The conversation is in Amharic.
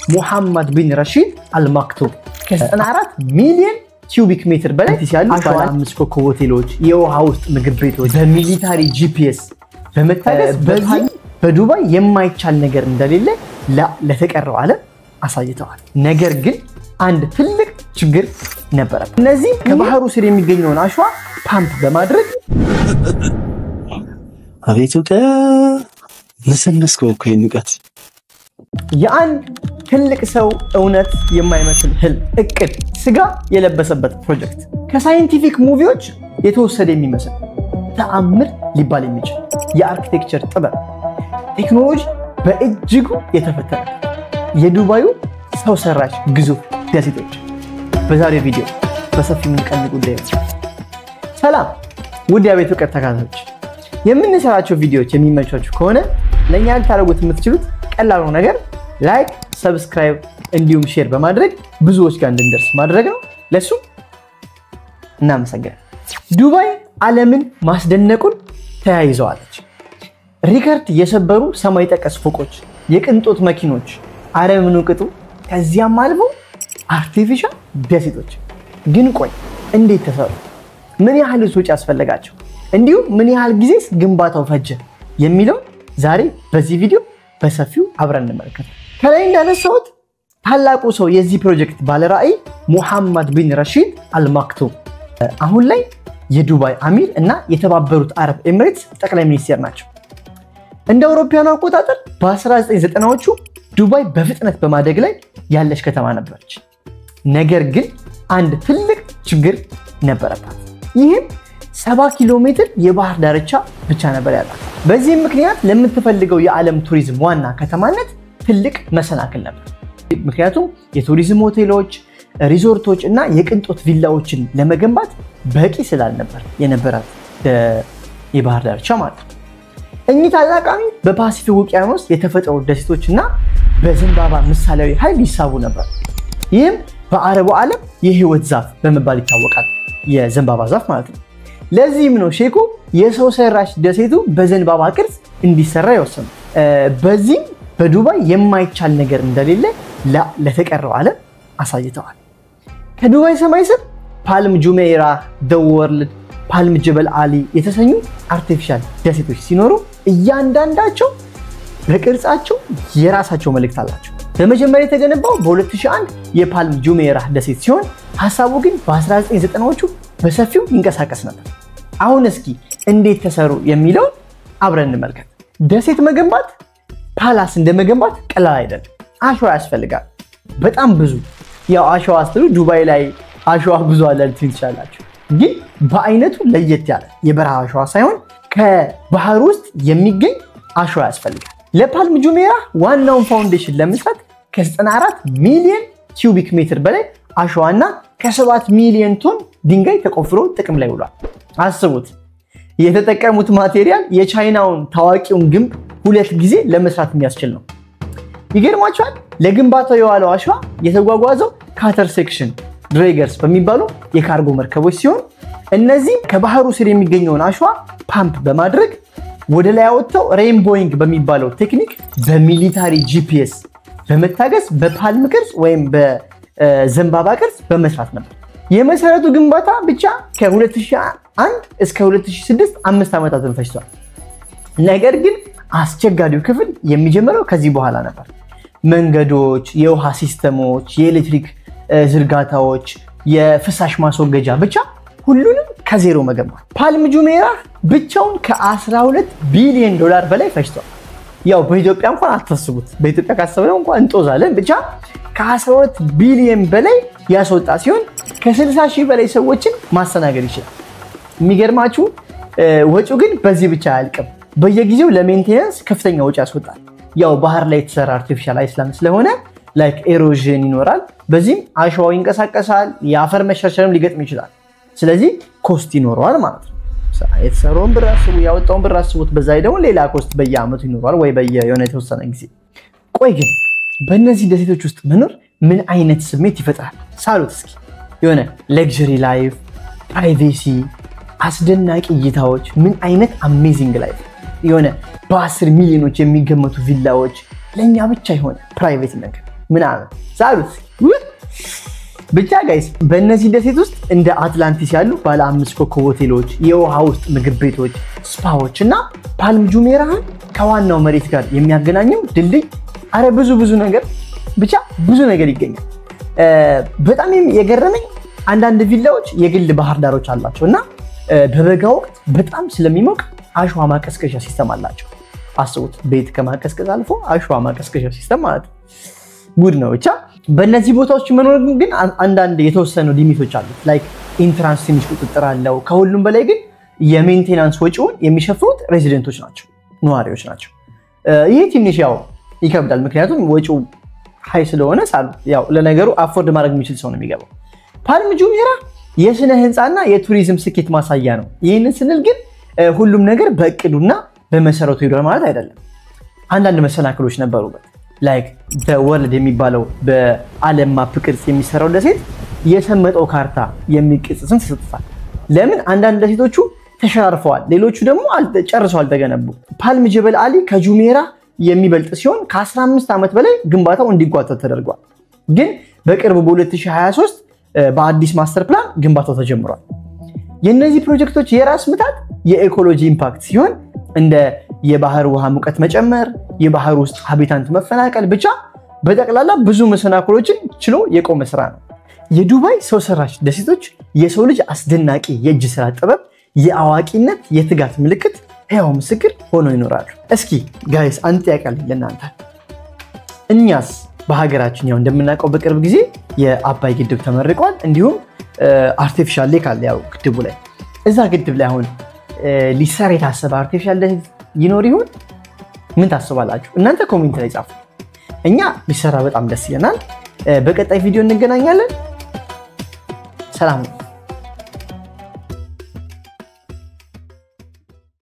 ሙሐመድ ቢን ረሺድ አልማክቱም ከ94 ሚሊዮን ኪዩቢክ ሜትር በላይ ሲያሉ ባለ 5 ኮከብ ሆቴሎች የውሃ ውስጥ ምግብ ቤቶች በሚሊታሪ ጂፒኤስ በመታገዝ በዱባይ የማይቻል ነገር እንደሌለ ለተቀረው ዓለም አሳይተዋል። ነገር ግን አንድ ትልቅ ችግር ነበር። እነዚህ ከባህሩ ስር የሚገኘውን አሸዋ ፓምፕ በማድረግ አቤቱካ ለሰነስከው ከይንቀት የአንድ ትልቅ ሰው እውነት የማይመስል ህልም እቅድ ስጋ የለበሰበት ፕሮጀክት ከሳይንቲፊክ ሙቪዎች የተወሰደ የሚመስል ተአምር ሊባል የሚችል የአርኪቴክቸር ጥበብ ቴክኖሎጂ በእጅጉ የተፈተነ የዱባዩ ሰው ሰራሽ ግዙፍ ደሴቶች በዛሬው ቪዲዮ በሰፊው ምንቀኝ ጉዳይ ነው። ሰላም ውድ የቤቱ ቀጥ ተከታታዮች፣ የምንሰራቸው ቪዲዮዎች የሚመቻችሁ ከሆነ ለኛ ልታደርጉት የምትችሉት ቀላሉ ነገር ላይክ፣ ሰብስክራይብ እንዲሁም ሼር በማድረግ ብዙዎች ጋር እንድንደርስ ማድረግ ነው። ለሱ እናመሰግናለን። ዱባይ ዓለምን ማስደነቁን ተያይዘዋለች። ሪከርድ የሰበሩ ሰማይ ጠቀስ ፎቆች፣ የቅንጦት መኪኖች፣ አረምኑ ቅጡ ከዚያም አልፎ አርቲፊሻል ደሴቶች። ግን ቆይ እንዴት ተሰሩ? ምን ያህል ወጪ ያስፈልጋቸው? እንዲሁም ምን ያህል ጊዜስ ግንባታው ፈጀ የሚለው ዛሬ በዚህ ቪዲዮ በሰፊው አብረን እንመለከታለን። ከላይ እንዳነሳሁት ታላቁ ሰው የዚህ ፕሮጀክት ባለራዕይ ሙሐመድ ቢን ረሺድ አልማክቱም አሁን ላይ የዱባይ አሚር እና የተባበሩት አረብ ኤሚሬትስ ጠቅላይ ሚኒስትር ናቸው። እንደ አውሮፓውያኑ አቆጣጠር በ1990ዎቹ ዱባይ በፍጥነት በማደግ ላይ ያለች ከተማ ነበረች። ነገር ግን አንድ ትልቅ ችግር ነበረባት። ይህም 70 ኪሎ ሜትር የባህር ዳርቻ ብቻ ነበር ያላት። በዚህም ምክንያት ለምትፈልገው የዓለም ቱሪዝም ዋና ከተማነት ትልቅ መሰናክል ነበር። ምክንያቱም የቱሪዝም ሆቴሎች፣ ሪዞርቶች እና የቅንጦት ቪላዎችን ለመገንባት በቂ ስላልነበር የነበራት የባህር ዳርቻ ማለት ነው። እኚህ ታላቅ አሚር በፓሲፊክ ውቅያኖስ የተፈጠሩ ደሴቶች እና በዘንባባ ምሳሌያዊ ኃይል ይሳቡ ነበር። ይህም በአረቡ ዓለም የህይወት ዛፍ በመባል ይታወቃል። የዘንባባ ዛፍ ማለት ነው። ለዚህም ነው ሼኩ የሰው ሰራሽ ደሴቱ በዘንባባ ቅርጽ እንዲሰራ ይወሰኑ። በዚህም በዱባይ የማይቻል ነገር እንደሌለ ለተቀረው ዓለም አሳይተዋል። ከዱባይ ሰማይ ስር ፓልም ጁሜይራ፣ ዘ ወርልድ፣ ፓልም ጀበል አሊ የተሰኙ አርቲፊሻል ደሴቶች ሲኖሩ እያንዳንዳቸው በቅርጻቸው የራሳቸው መልእክት አላቸው። በመጀመሪያ የተገነባው በ2001 የፓልም ጁሜይራ ደሴት ሲሆን ሐሳቡ ግን በ1990ዎቹ በሰፊው ይንቀሳቀስ ነበር። አሁን እስኪ እንዴት ተሰሩ የሚለው አብረን እንመልከት። ደሴት መገንባት ፓላስ እንደመገንባት ቀላል አይደለም። አሸዋ ያስፈልጋል፣ በጣም ብዙ። ያው አሸዋ አስተሉ ዱባይ ላይ አሸዋ ብዙ አለ ትንቻላችሁ፣ ግን በአይነቱ ለየት ያለ የበረሃ አሸዋ ሳይሆን ከባህር ውስጥ የሚገኝ አሸዋ ያስፈልጋል። ለፓልም ጁሜይራ ዋናውን ፋውንዴሽን ለመስራት ከ94 ሚሊዮን ኪዩቢክ ሜትር በላይ አሸዋና ከ7 ሚሊዮን ቶን ድንጋይ ተቆፍሮ ጥቅም ላይ ውሏል። አስቡት፣ የተጠቀሙት ማቴሪያል የቻይናውን ታዋቂውን ግንብ 2 ጊዜ ለመስራት የሚያስችል ነው። ይገርማችኋል፣ ለግንባታው የዋለው አሸዋ የተጓጓዘው ካተር ሴክሽን ድሬገርስ በሚባሉ የካርጎ መርከቦች ሲሆን እነዚህ ከባህሩ ስር የሚገኘውን አሸዋ ፓምፕ በማድረግ ወደ ላይ አወጥተው ሬንቦይንግ በሚባለው ቴክኒክ በሚሊታሪ ጂፒኤስ በመታገዝ በፓልም ቅርጽ ወይም በዘንባባ ቅርጽ በመስራት ነበር። የመሰረቱ ግንባታ ብቻ ከ2001 እስከ 2006 5 ዓመታትን ፈጅቷል። ነገር ግን አስቸጋሪው ክፍል የሚጀምረው ከዚህ በኋላ ነበር። መንገዶች፣ የውሃ ሲስተሞች፣ የኤሌክትሪክ ዝርጋታዎች፣ የፍሳሽ ማስወገጃ ብቻ ሁሉንም ከዜሮ መገንባት። ፓልም ጁሜይራ ብቻውን ከ12 ቢሊዮን ዶላር በላይ ፈጅቷል። ያው በኢትዮጵያ እንኳን አታስቡት፣ በኢትዮጵያ ካሰብነው እንኳን እንጦዛለን። ብቻ ከ12 ቢሊዮን በላይ ያስወጣ ሲሆን ከ60 ሺህ በላይ ሰዎችን ማስተናገድ ይችላል። የሚገርማችሁ ወጪው ግን በዚህ ብቻ አያልቅም። በየጊዜው ለሜንቴናንስ ከፍተኛ ወጪ ያስወጣል። ያው ባህር ላይ የተሰራ አርቲፊሻል አይስላንድ ስለሆነ ላይክ ኤሮዥን ይኖራል። በዚህም አሸዋው ይንቀሳቀሳል፣ የአፈር መሸርሸርም ሊገጥም ይችላል። ስለዚህ ኮስት ይኖረዋል ማለት ነው። የተሰራውን ብር አስቡ፣ ያወጣውን ብር አስቡት። በዛ ላይ ደግሞ ሌላ ኮስት በየአመቱ ይኖራል ወይ በየሆነ የተወሰነ ጊዜ። ቆይ ግን በእነዚህ ደሴቶች ውስጥ መኖር ምን አይነት ስሜት ይፈጥራል? ሳሉት እስኪ። የሆነ ሌክዠሪ ላይፍ፣ ፕራይቬሲ፣ አስደናቂ እይታዎች፣ ምን አይነት አሜዚንግ ላይፍ። የሆነ በ10 ሚሊዮኖች የሚገመቱ ቪላዎች፣ ለኛ ብቻ የሆነ ፕራይቬት ነገር። ምናምን ሳሉት ብቻ ጋይስ በእነዚህ ደሴት ውስጥ እንደ አትላንቲስ ያሉ ባለ 5 ኮከብ ሆቴሎች፣ የውሃ ውስጥ ምግብ ቤቶች፣ ስፓዎች እና ፓልም ጁሜራህን ከዋናው መሬት ጋር የሚያገናኘው ድልድይ አረ ብዙ ነገር ብቻ ብዙ ነገር ይገኛል። በጣም የገረመኝ አንዳንድ ቪላዎች የግል ባህር ዳሮች አላቸው እና በበጋ ወቅት በጣም ስለሚሞቅ አሸዋ ማቀዝቀዣ ሲስተም አላቸው። አስቡት ቤት ከማቀዝቀዝ አልፎ አሸዋ ማቀዝቀዣ ሲስተም ማለት ጉድ ነው። ብቻ በእነዚህ ቦታዎች መኖር ግን አንዳንድ የተወሰኑ ሊሚቶች አሉት። ላይክ ኢንትራንስ ትንሽ ቁጥጥር አለው። ከሁሉም በላይ ግን የሜንቴናንስ ወጪውን የሚሸፍኑት ሬዚደንቶች ናቸው፣ ነዋሪዎች ናቸው። ይህ ትንሽ ያው ይከብዳል፣ ምክንያቱም ወጪው ሃይ ስለሆነ ሳሉ ያው ለነገሩ አፎርድ ማድረግ የሚችል ሰው ነው የሚገባው። ፓልም ጁሜራህ የስነ ህንፃና የቱሪዝም ስኬት ማሳያ ነው። ይህንን ስንል ግን ሁሉም ነገር በእቅዱና በመሰረቱ ሄዷል ማለት አይደለም። አንዳንድ መሰናክሎች ነበሩበት። ላይክ ወርልድ የሚባለው በዓለም ማፕ ቅርጽ የሚሰራው ደሴት የሰመጠው ካርታ የሚቅጽ ስም ተሰጥቷል። ለምን አንዳንድ ደሴቶቹ ተሸራርፈዋል፣ ሌሎቹ ደግሞ ጨርሰው አልተገነቡ። ፓልም ጀበል አሊ ከጁሜራህ የሚበልጥ ሲሆን ከ15 ዓመት በላይ ግንባታው እንዲጓተት ተደርጓል። ግን በቅርቡ በ2023 በአዲስ ማስተር ፕላን ግንባታው ተጀምሯል። የእነዚህ ፕሮጀክቶች የራስ ምታት የኢኮሎጂ ኢምፓክት ሲሆን እንደ የባህር ውሃ ሙቀት መጨመር፣ የባህር ውስጥ ሀቢታንት መፈናቀል ብቻ በጠቅላላ ብዙ መሰናክሎችን ችሎ የቆመ ስራ ነው። የዱባይ ሰው ሰራሽ ደሴቶች የሰው ልጅ አስደናቂ የእጅ ስራ ጥበብ፣ የአዋቂነት የትጋት ምልክት፣ ሕያው ምስክር ሆኖ ይኖራሉ። እስኪ ጋይስ አንተ ያውቃል ለእናንተ እኛስ በሀገራችን ያው እንደምናውቀው በቅርብ ጊዜ የአባይ ግድብ ተመርቋል። እንዲሁም አርቲፊሻል ሌክ አለ ያው ግድቡ ላይ። እዛ ግድብ ላይ አሁን ሊሰራ የታሰበ አርቲፊሻል ደሴት ይኖር ይሆን? ምን ታስባላችሁ እናንተ? ኮሜንት ላይ ጻፉ። እኛ ቢሰራ በጣም ደስ ይለናል። በቀጣይ ቪዲዮ እንገናኛለን። ሰላም።